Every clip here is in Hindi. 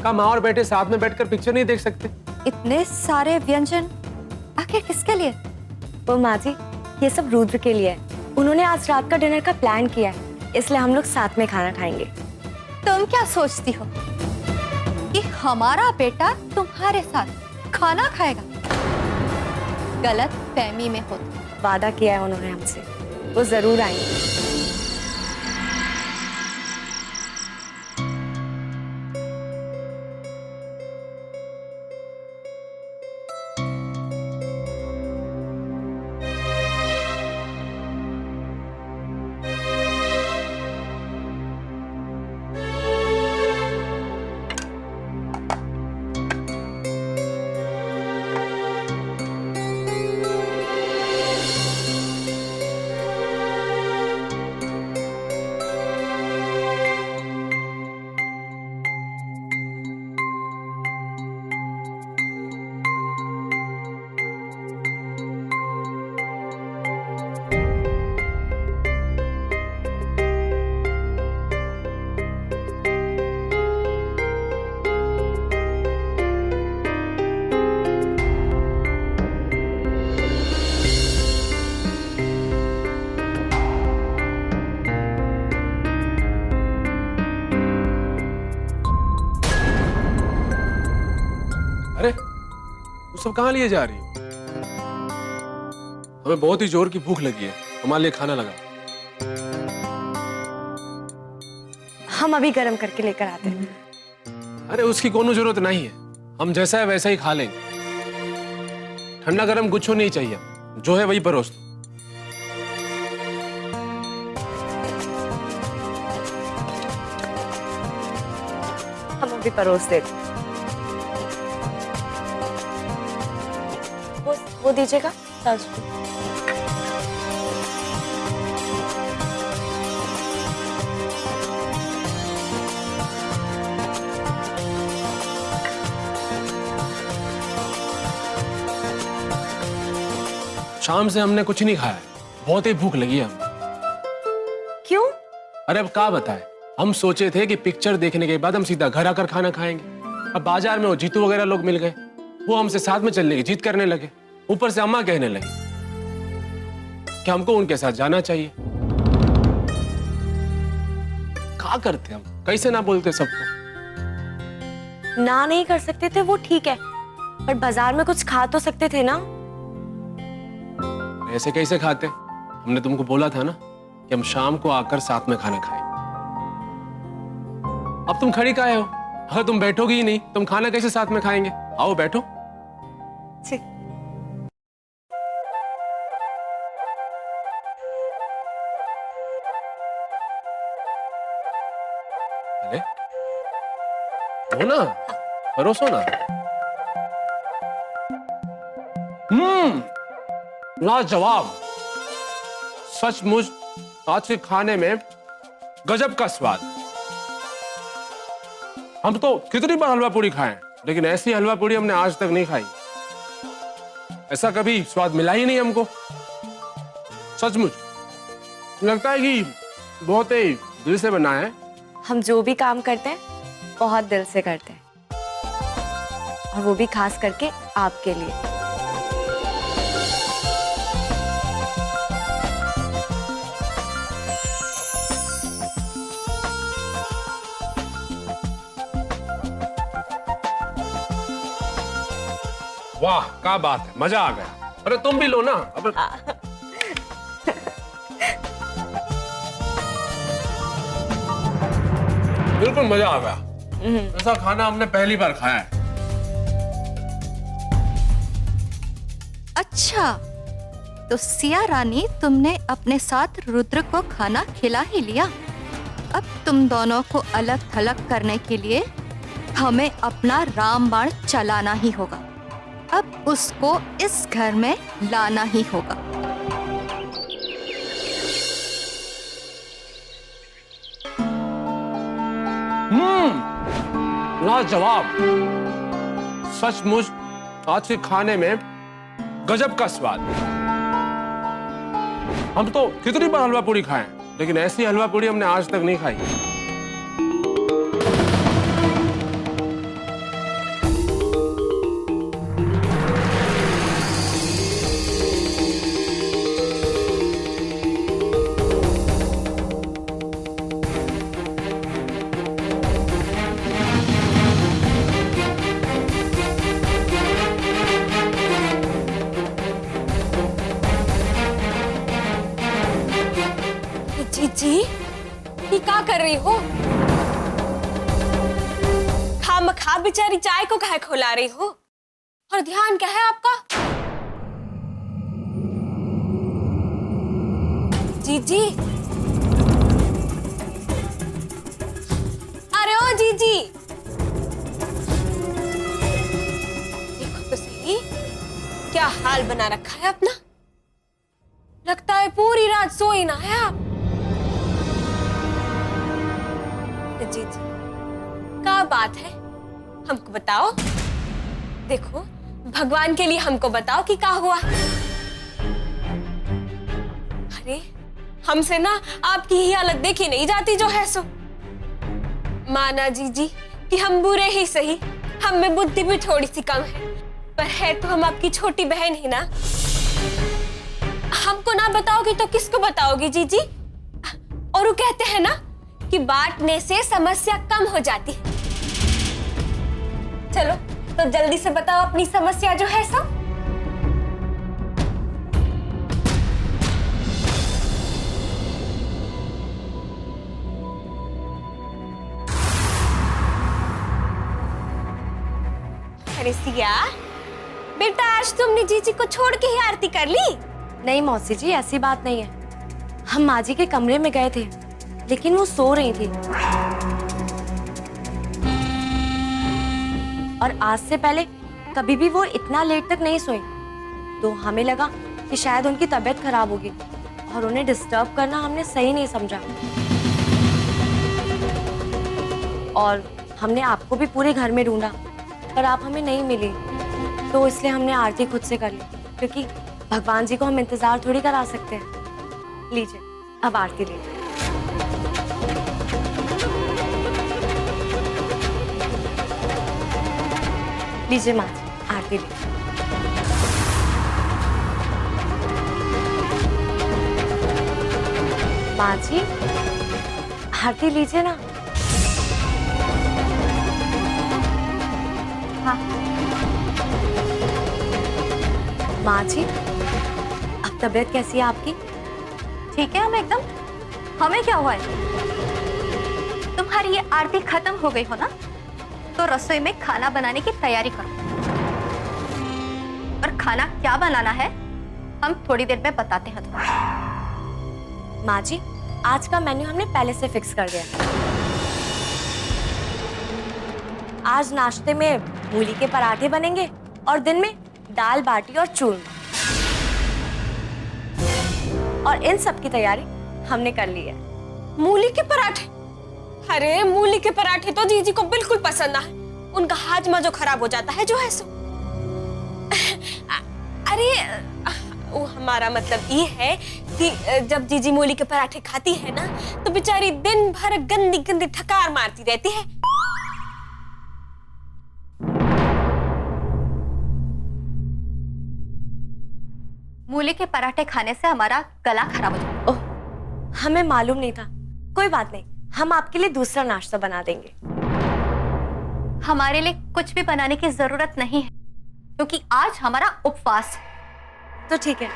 क्या माँ और बेटे साथ में बैठकर पिक्चर नहीं देख सकते? इतने सारे व्यंजन आखिर किसके लिए? वो माँ जी, ये सब रुद्र के लिए है। उन्होंने आज रात का डिनर का प्लान किया है, इसलिए हम लोग साथ में खाना खाएंगे। तुम क्या सोचती हो कि हमारा बेटा तुम्हारे साथ खाना खाएगा? गलत फहमी में हो तुम। वादा किया है उन्होंने हमसे, वो जरूर आएंगे। अरे वो सब कहाँ लिए जा रही हो? हमें बहुत ही जोर की भूख लगी है, हमारे लिए खाना लगा। हम अभी गर्म करके लेकर आते हैं। अरे उसकी कोनो जरूरत नहीं है, हम जैसा है वैसा ही खा लेंगे। ठंडा गरम कुछ नहीं चाहिए, जो है वही परोस दो। हम अभी परोस देते। वो दीजिएगा। शाम से हमने कुछ नहीं खाया है, बहुत ही भूख लगी है हमें। क्यों? अरे अब क्या बताए, हम सोचे थे कि पिक्चर देखने के बाद हम सीधा घर आकर खाना खाएंगे। अब बाजार में वो जीतू वगैरह लोग मिल गए, वो हमसे साथ में चलने की जिद करने लगे। ऊपर से अम्मा कहने लगी कि हमको उनके साथ जाना चाहिए। क्या करते हम, कैसे ना बोलते सबको? ना नहीं कर सकते थे वो ठीक है, पर बाजार में कुछ खा तो सकते थे ना। ऐसे कैसे खाते? हमने तुमको बोला था ना कि हम शाम को आकर साथ में खाना खाएं। अब तुम खड़ी काहे हो? अगर तुम बैठोगी ही नहीं, तुम खाना कैसे साथ में खाएंगे? आओ बैठो। अरे हो ना, परोसो ना। लाजवाब, सचमुच आज के खाने में गजब का स्वाद। हम तो कितनी बार हलवा पूरी खाएं, लेकिन ऐसी हलवा पूरी हमने आज तक नहीं खाई। ऐसा कभी स्वाद मिला ही नहीं हमको। सचमुच लगता है कि बहुत ही दिल से बना है। हम जो भी काम करते हैं बहुत दिल से करते हैं, और वो भी खास करके आपके लिए। वाह क्या बात है, मजा आ गया। अरे तुम भी लो ना। अब बिल्कुल मजा आ गया, ऐसा खाना हमने पहली बार खाया है। अच्छा, तो सिया रानी, तुमने अपने साथ रुद्र को खाना खिला ही लिया। अब तुम दोनों को अलग थलग करने के लिए हमें अपना रामबाण चलाना ही होगा। अब उसको इस घर में लाना ही होगा। लाजवाब, सचमुच आज के खाने में गजब का स्वाद। हम तो कितनी बार हलवा पूरी खाएं, लेकिन ऐसी हलवा पूरी हमने आज तक नहीं खाई। रही हो? खामखा बेचारी चाय को काहे खौला रही हो? और ध्यान क्या है आपका? जीजी, अरे ओ जीजी, देखो तो सही क्या हाल बना रखा है अपना। लगता है पूरी रात सोई ना है आप। जीजी, क्या बात है, हमको बताओ। देखो, भगवान के लिए हमको बताओ कि क्या हुआ। अरे हमसे ना आपकी ही हालत देखी नहीं जाती जो है सो। माना जीजी कि हम बुरे ही सही, हम में बुद्धि भी थोड़ी सी कम है, पर है तो हम आपकी छोटी बहन ही ना। हमको ना बताओगी तो किसको बताओगी जीजी? और वो कहते हैं ना कि बांटने से समस्या कम हो जाती है। चलो तो जल्दी से बताओ अपनी समस्या जो है सो। अरे सिया, बेटा आज तुमने जीजी को छोड़ के ही आरती कर ली? नहीं मौसी जी, ऐसी बात नहीं है। हम माँ जी के कमरे में गए थे, लेकिन वो सो रही थी। और आज से पहले कभी भी वो इतना लेट तक नहीं सोई, तो हमें लगा कि शायद उनकी तबीयत खराब होगी और उन्हें डिस्टर्ब करना हमने सही नहीं समझा। और हमने आपको भी पूरे घर में ढूंढा, पर आप हमें नहीं मिली, तो इसलिए हमने आरती खुद से कर ली, क्योंकि भगवान जी को हम इंतजार थोड़ी करा सकते हैं। लीजिए, अब आरती लीजिए। लीजिए माँ जी, आरती लीजिए। माँ जी, आरती लीजिए ना। हाँ माँ जी, अब तबीयत कैसी है आपकी? ठीक है, हम एकदम। हमें क्या हुआ है? तुम्हारी ये आरती खत्म हो गई हो ना, तो रसोई में खाना बनाने की तैयारी करो। और खाना क्या बनाना है हम थोड़ी देर में बताते हैं तुम्हें। माँ जी, आज का मेन्यू हमने पहले से फिक्स कर दिया। आज नाश्ते में मूली के पराठे बनेंगे और दिन में दाल बाटी और चूरमा। और इन सब की तैयारी हमने कर ली है। मूली के पराठे? अरे मूली के पराठे तो जीजी को बिल्कुल पसंद ना है, उनका हाजमा जो खराब हो जाता है जो है सो। अरे वो हमारा मतलब ये है कि जब जीजी मूली के पराठे खाती है ना, तो बेचारी दिन भर गंदी गंदी ठकार मारती रहती है। मूली के पराठे खाने से हमारा गला खराब हो जाएगा। ओह, हमें मालूम नहीं था। कोई बात नहीं, हम आपके लिए दूसरा नाश्ता बना देंगे। हमारे लिए कुछ भी बनाने की जरूरत नहीं है, क्योंकि आज हमारा उपवास है। तो ठीक है,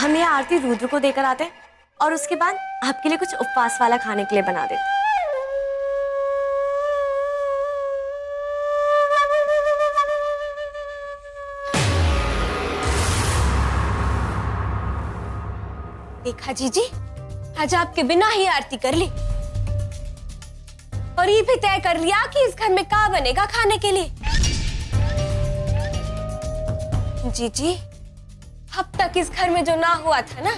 हम ये आरती रुद्र को देकर आते हैं और उसके बाद आपके लिए कुछ उपवास वाला खाने के लिए बना देते हैं। देखा जीजी, आज आपके बिना ही आरती कर ली और ये भी तय कर लिया कि इस घर में क्या बनेगा खाने के लिए। जीजी, अब तक इस घर में जो ना हुआ था ना,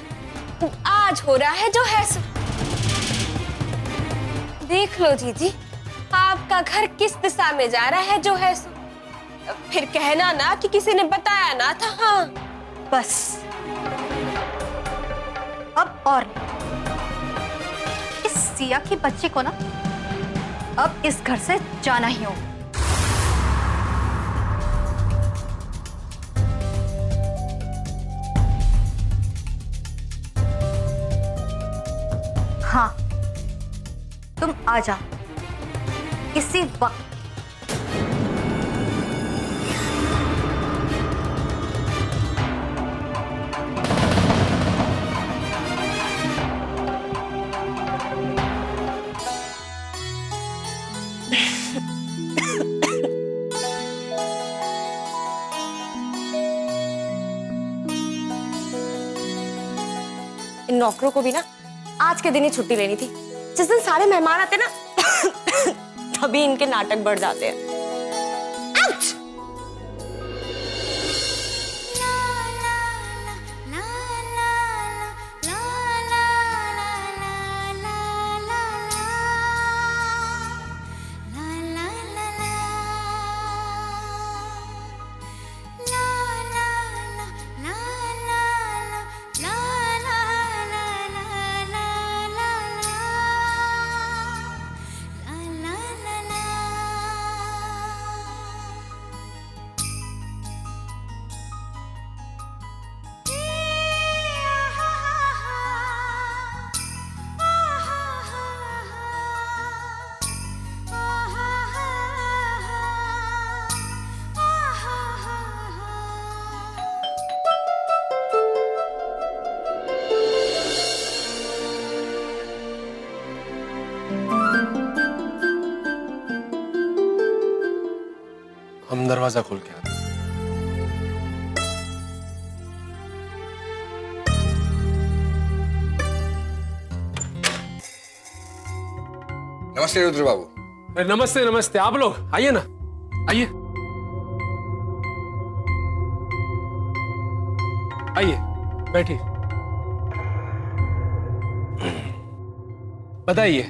वो आज हो रहा है जो है सो। देख लो जीजी, आपका घर किस दिशा में जा रहा है जो है सो। फिर कहना ना कि किसी ने बताया ना था। हाँ बस अब और इस सिया की बच्ची को ना अब इस घर से जाना ही होगा। हाँ, तुम आ जाओ इसी वक्त। नौकरों को भी ना आज के दिन ही छुट्टी लेनी थी। जिस दिन सारे मेहमान आते ना तभी इनके नाटक बढ़ जाते हैं। आउच! हम दरवाजा खोल के आते। नमस्ते रुद्र बाबू। अरे नमस्ते नमस्ते, आप लोग आइए ना, आइए आइए बैठिए। बताइए।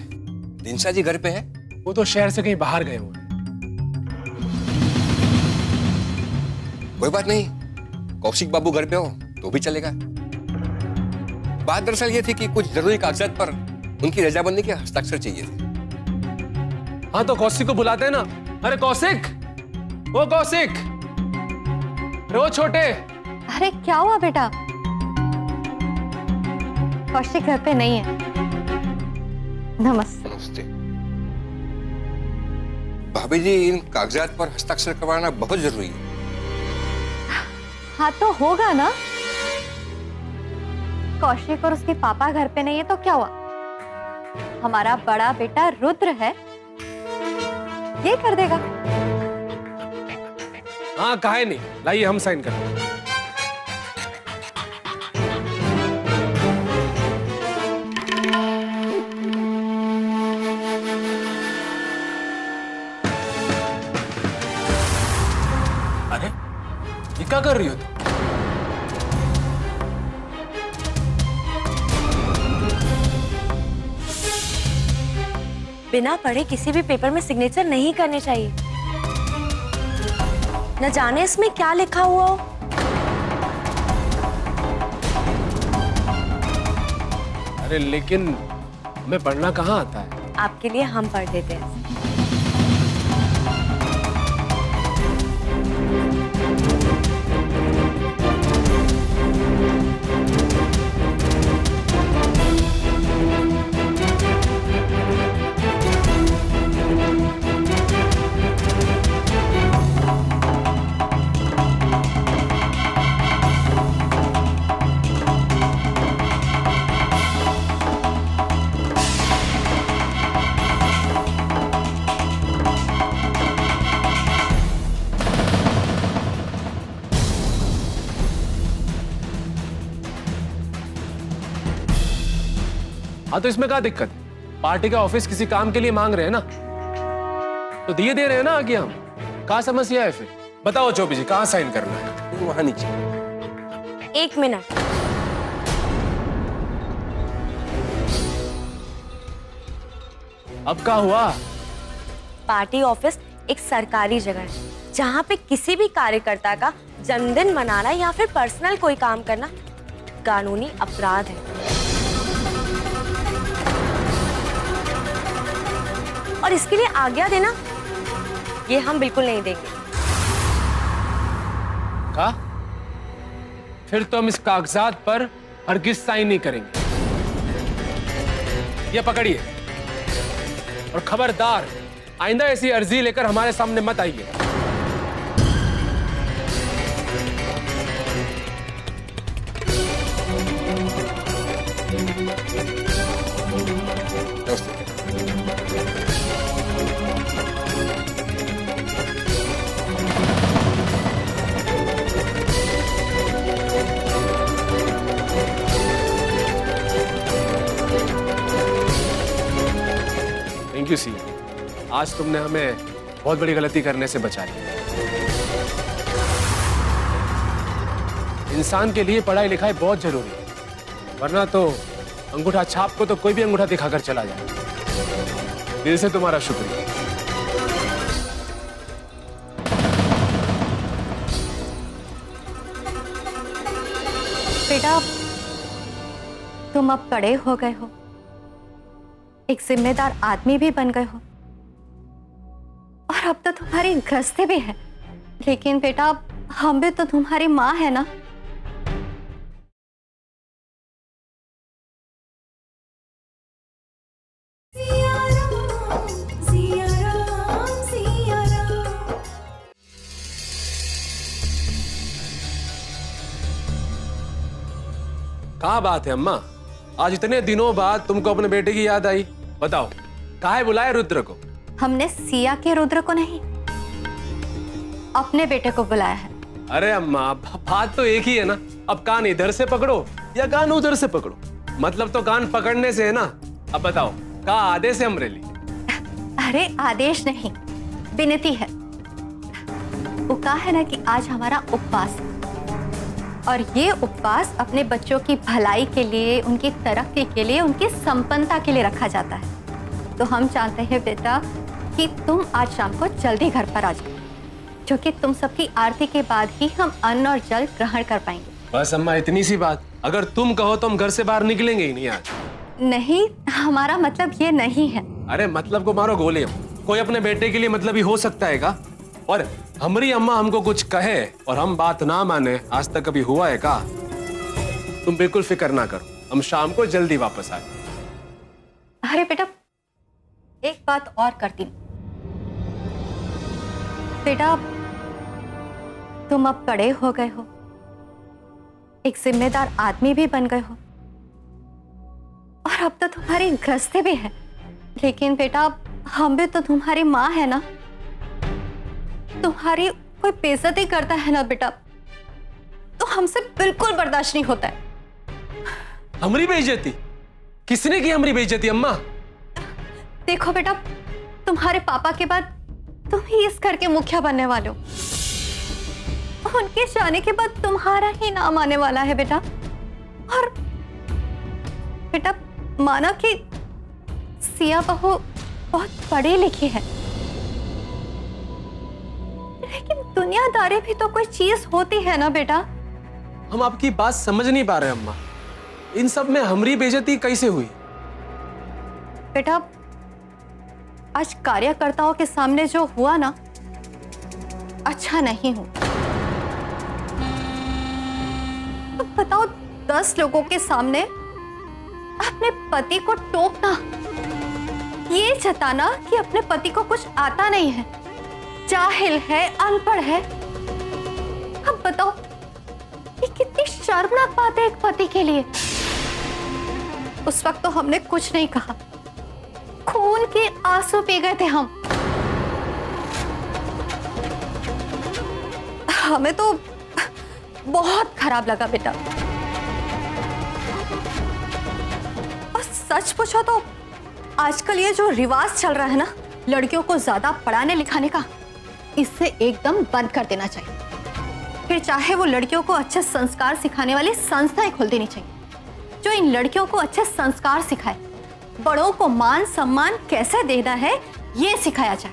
दिनसा जी घर पे है? वो तो शहर से कहीं बाहर गए हुए हैं। कोई बात नहीं, कौशिक बाबू घर पे हो तो भी चलेगा। बात दरअसल ये थी कि कुछ जरूरी कागजात पर उनकी रजामंदी के हस्ताक्षर चाहिए थे। हाँ तो कौशिक को बुलाते हैं ना। अरे कौशिक, वो कौशिक, अरे वो छोटे। अरे क्या हुआ बेटा? कौशिक घर पे नहीं है। नमस्ते। नमस्ते। भाभी जी, इन कागजात पर हस्ताक्षर करवाना बहुत जरूरी है। हाँ तो होगा ना। कौशिक और उसके पापा घर पे नहीं है तो क्या हुआ? हमारा बड़ा बेटा रुद्र है, ये कर देगा। हाँ काहे नहीं, लाइए हम साइन करते हैं। अरे ये क्या कर रही हो तुम? बिना पढ़े किसी भी पेपर में सिग्नेचर नहीं करने चाहिए। न जाने इसमें क्या लिखा हुआ हो। अरे लेकिन हमें पढ़ना कहाँ आता है? आपके लिए हम पढ़ देते हैं। हाँ तो इसमें क्या दिक्कत है? पार्टी का ऑफिस किसी काम के लिए मांग रहे हैं ना, तो दिए दे रहे हैं ना आगे हम। कहाँ समस्या है फिर? बताओ चौबी जी, कहाँ साइन करना है? वहां नीचे। 1 मिनट। अब क्या हुआ? पार्टी ऑफिस एक सरकारी जगह है जहाँ पे किसी भी कार्यकर्ता का जन्मदिन मनाना या फिर पर्सनल कोई काम करना कानूनी अपराध है। और इसके लिए आज्ञा देना ये हम बिल्कुल नहीं देंगे। का? फिर तो हम इस कागजात पर हरगिज साइन नहीं करेंगे। ये पकड़िए और खबरदार आइंदा ऐसी अर्जी लेकर हमारे सामने मत आइए। यू सी, आज तुमने हमें बहुत बड़ी गलती करने से बचा लिया। इंसान के लिए पढ़ाई लिखाई बहुत जरूरी है, वरना तो अंगूठा छाप को तो कोई भी अंगूठा दिखाकर चला जाए। दिल से तुम्हारा शुक्रिया। बेटा, तुम अब बड़े हो गए हो, एक जिम्मेदार आदमी भी बन गए हो और अब तो तुम्हारी गृहस्थी भी है। लेकिन बेटा, हम भी तो तुम्हारी माँ है ना। कहाँ बात है अम्मा, आज इतने दिनों बाद तुमको अपने बेटे की याद आई? बताओ, काहे बुलाए रुद्र को? हमने सिया के रुद्र को नहीं, अपने बेटे को बुलाया है। अरे अम्मा, बात तो एक ही है ना। अब कान इधर से पकड़ो या कान उधर से पकड़ो, मतलब तो कान पकड़ने से है ना। अब बताओ, का आदेश है अमरेली? अरे आदेश नहीं, विनती है। वो कहा है ना कि आज हमारा उपवास है और ये उपवास अपने बच्चों की भलाई के लिए, उनकी तरक्की के लिए, उनकी संपन्नता के लिए रखा जाता है। तो हम चाहते हैं बेटा कि तुम आज शाम को जल्दी घर पर आ जाओ, क्योंकि तुम सबकी आरती के बाद ही हम अन्न और जल ग्रहण कर पाएंगे। बस अम्मा, इतनी सी बात। अगर तुम कहो तो हम घर से बाहर निकलेंगे ही नहीं आज। नहीं, हमारा मतलब ये नहीं है। अरे मतलब को मारो गोली। कोई अपने बेटे के लिए मतलब ही हो सकता है का? और हमारी अम्मा हमको कुछ कहे और हम बात ना माने, आज तक कभी हुआ है का? तुम बिल्कुल फिक्र ना करो, हम शाम को जल्दी वापस आए। अरे बेटा, एक बात और करती। बेटा, तुम अब बड़े हो गए हो, एक जिम्मेदार आदमी भी बन गए हो और अब तो तुम्हारी गृहस्थी भी है। लेकिन बेटा, हम भी तो तुम्हारी माँ है ना। तुम्हारी कोई बेइज्जती करता है ना बेटा, तो हमसे बिल्कुल बर्दाश्त नहीं होता है। हमारी बेइज्जती? किसने की हमारी बेइज्जती अम्मा? देखो बेटा, तुम्हारे पापा के बाद तुम ही इस घर के मुखिया बनने वाले हो। उनके जाने के बाद तुम्हारा ही नाम आने वाला है बेटा। और बेटा, माना कि सिया बहू बहुत पढ़ी लिखी है, लेकिन दुनियादारी भी तो कोई चीज होती है ना बेटा। हम आपकी बात समझ नहीं पा रहे अम्मा। इन सब में हमारी बेइज्जती कैसे हुई? बेटा, आज कार्यकर्ताओं के सामने जो हुआ ना, अच्छा नहीं हुआ। अब बताओ, 10 लोगों के सामने अपने पति को टोकना, ये जताना कि अपने पति को कुछ आता नहीं है, जाहिल है, अनपढ़ है। अब बताओ, ये कितनी शर्मनाक बात है एक पति के लिए। उस वक्त तो हमने कुछ नहीं कहा, खून के आंसू पी गए थे हम। हमें तो बहुत खराब लगा बेटा। और सच पूछो तो आजकल ये जो रिवाज चल रहा है ना, लड़कियों को ज्यादा पढ़ाने लिखाने का, इससे एकदम बंद कर देना चाहिए। फिर चाहे वो लड़कियों को अच्छे संस्कार सिखाने वाली संस्थाएं खोल देनी चाहिए, जो इन लड़कियों को अच्छे संस्कार सिखाए, बड़ों को मान सम्मान कैसे देना है ये सिखाया जाए।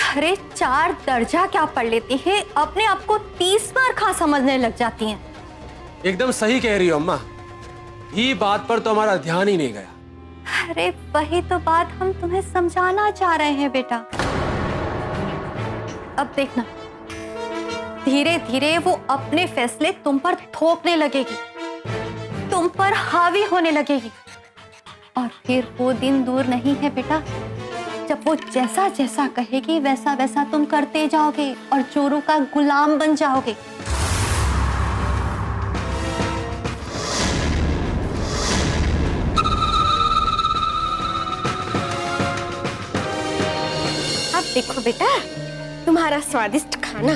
अरे 4 दर्जा क्या पढ़ लेती है, अपने आप को 30 बार खा समझने लग जाती हैं। एकदम सही कह रही हो अम्मा, ये बात पर तो हमारा ध्यान ही नहीं गया। अरे वही तो बात हम तुम्हें समझाना चाह रहे हैं बेटा। अब देखना, धीरे धीरे वो अपने फैसले तुम पर थोपने लगेगी, तुम पर हावी होने लगेगी। और फिर वो दिन दूर नहीं है बेटा, जब वो जैसा जैसा कहेगी वैसा वैसा तुम करते जाओगे और चोरों का गुलाम बन जाओगे। अब देखो बेटा, तुम्हारा स्वादिष्ट खाना।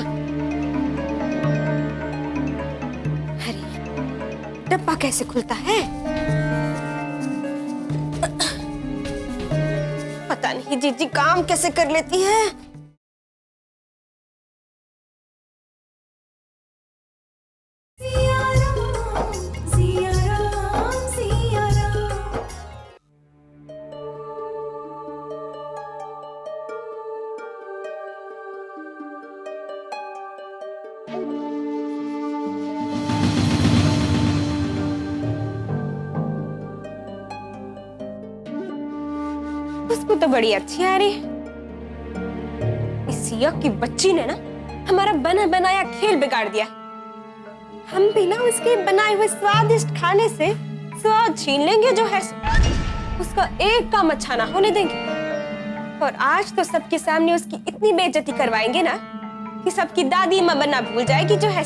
अरे डब्बा कैसे खुलता है? पता पता नहीं जीजी काम कैसे कर लेती है। खुशबू तो बड़ी अच्छी आ रही है। इस सिया की बच्ची ने ना हमारा बना बनाया खेल बिगाड़ दिया। हम भी ना उसके बनाए हुए स्वादिष्ट खाने से स्वाद छीन लेंगे जो है उसका एक काम अच्छा ना होने देंगे। और आज तो सबके सामने उसकी इतनी बेइज्जती करवाएंगे ना कि सबकी दादी माँ बनना भूल जाएगी जो है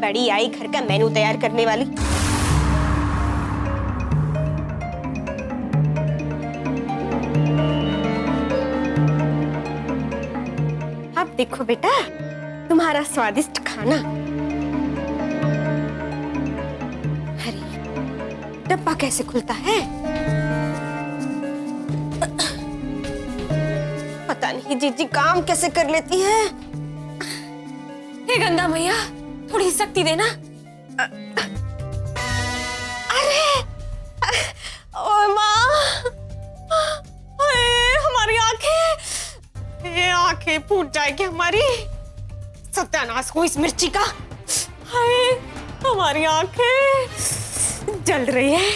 बड़ी आई घर का मेनू तैयार करने वाली। अब देखो बेटा तुम्हारा स्वादिष्ट खाना। अरे डब्बा कैसे खुलता है? पता नहीं जीजी काम कैसे कर लेती है। हे गंगा मैया थोड़ी सख्ती देना। अरे ओए माँ, हमारी आंखें, ये आंखें फूट जाएगी हमारी। सत्यानाश हो इस मिर्ची का। हाय हमारी आंखें जल रही है।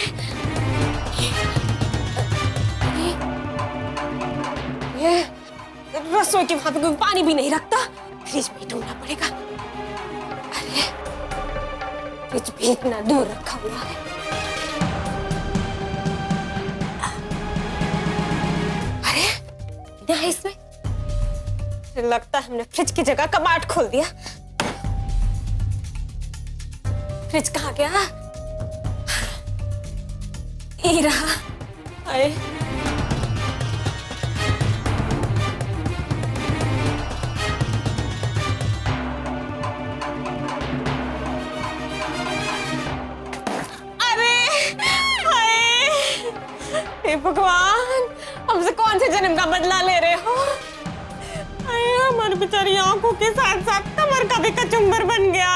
ये रसोई के वहां पे कोई पानी भी नहीं रखता, फ्रिज में ढूंढना पड़ेगा। अरे फ्रिज भी इतना दूर रखा हुआ है। अरे क्या है इसमें? लगता है हमने फ्रिज की जगह कबाड़ खोल दिया। फ्रिज कहाँ गया? ये रहा। अरे हे भगवान, हमसे कौन से जन्म का बदला ले रहे हो? हमारी बेचारी आंखों के साथ साथ कमर का भी कचुम्बर बन गया।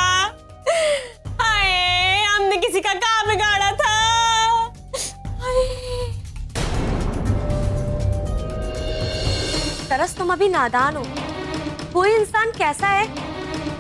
हाय हमने किसी का काम बिगाड़ा था। तरस तुम अभी नादान हो। कोई इंसान कैसा है